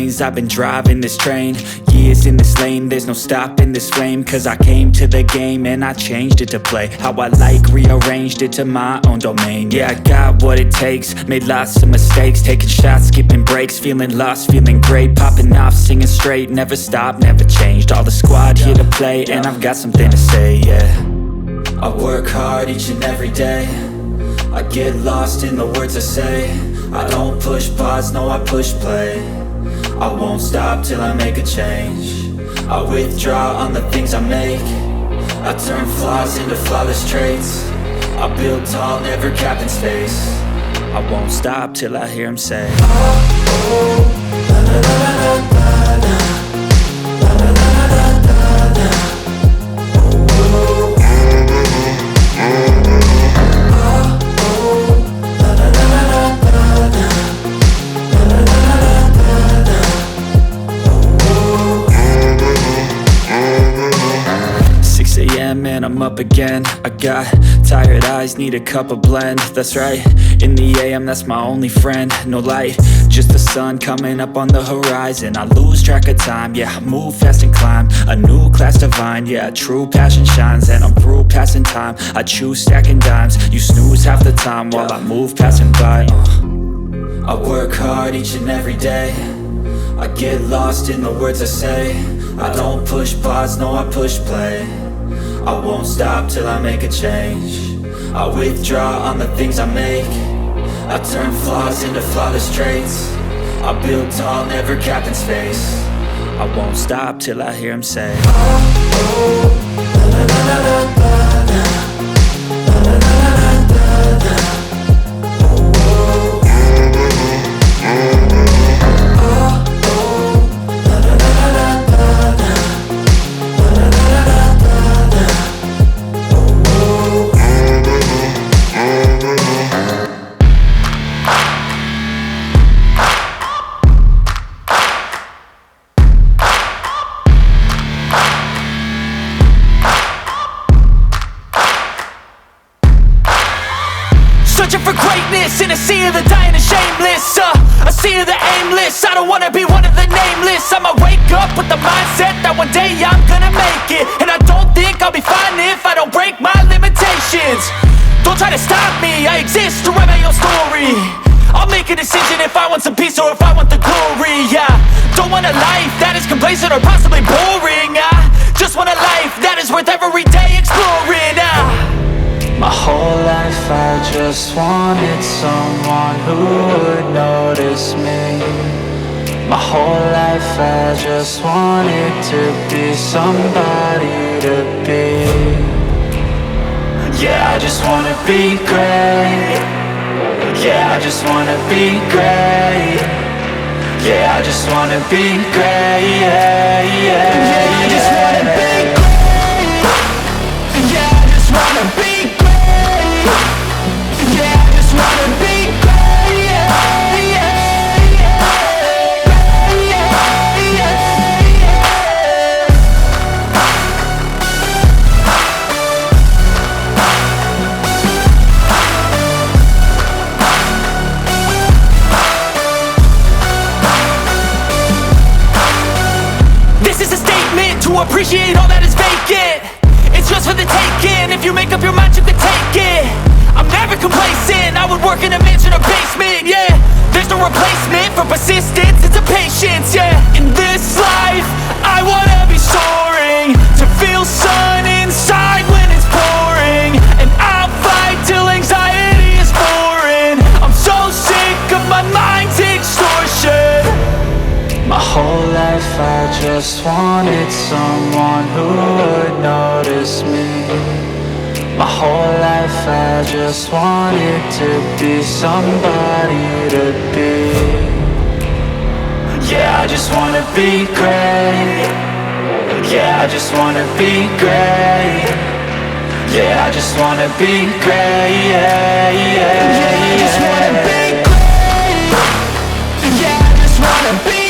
lanes. I've been driving this train, years in this lane. There's no stopping this flame, cause I came to the game and I changed it to play how I like, rearranged it to my own domain. Yeah, I got what it takes, made lots of mistakes, taking shots, skipping breaks, feeling lost, feeling great, popping off, singing straight, never stopped, never changed. All the squad here to play, and I've got something to say, yeah. I work hard each and every day, I get lost in the words I say. I don't push pause, no I push play. I won't stop till I make a change. I withdraw on the things I make. I turn flaws into flawless traits. I build tall, never capped in space. I won't stop till I hear him say, oh, oh, la la la la la la. And I'm up again. I got tired eyes, need a cup of blend. That's right, in the AM, that's my only friend. No light, just the sun coming up on the horizon. I lose track of time, yeah, I move fast and climb a new class divine, yeah, true passion shines. And I'm through passing time, I choose stacking dimes. You snooze half the time while I move passing by. I work hard each and every day, I get lost in the words I say. I don't push pause, no I push play. I won't stop till I make a change. I withdraw on the things I make. I turn flaws into flawless traits. I build tall, never capped in space. I won't stop till I hear him say, oh, oh, la la la la la la. La la la la la la. Oh, oh. Oh, oh, la la la la la la. La la la la la. 'Searching for greatness in a sea of the dying and shameless, a sea of the aimless. I don't wanna be one of the nameless. I'ma wake up with the mindset that one day I'm gonna make it. And I don't think I'll be fine if I don't break my limitations. Don't try to stop me, I exist to write my own story. I'll make a decision if I want some peace or if I want the glory, yeah. Don't want a life that is complacent or possibly boring. I just want a life that is worth every day exploring. My whole life I just wanted someone who would notice me. My whole life I just wanted to be somebody to be. Yeah, I just wanna be great. Yeah, I just wanna be great. Yeah, I just wanna be great. Yeah, yeah, yeah, I just wanna be great. Yeah, I just wanna be great. Yeah, I just wanna be great. Yeah, yeah, yeah, yeah, yeah, yeah. This is a statement to appreciate all that is vacant. It's just for the taking. If you make up your mind, you can take it. I'm never complacent. I would work in a mansion or basement, yeah. There's no replacement for persistence, it's a patience, yeah. In this life, I wanna be soaring, to feel sun inside when it's pouring. And I'll fight till anxiety is foreign. I'm so sick of my mind's extortion. My whole life I just wanted someone who would notice me. My whole life I just wanted to be somebody to be. Yeah, I just wanna be great. Yeah, I just wanna be great. Yeah, I just wanna be great. Yeah, yeah, yeah, I just wanna be great. Yeah, I just wanna be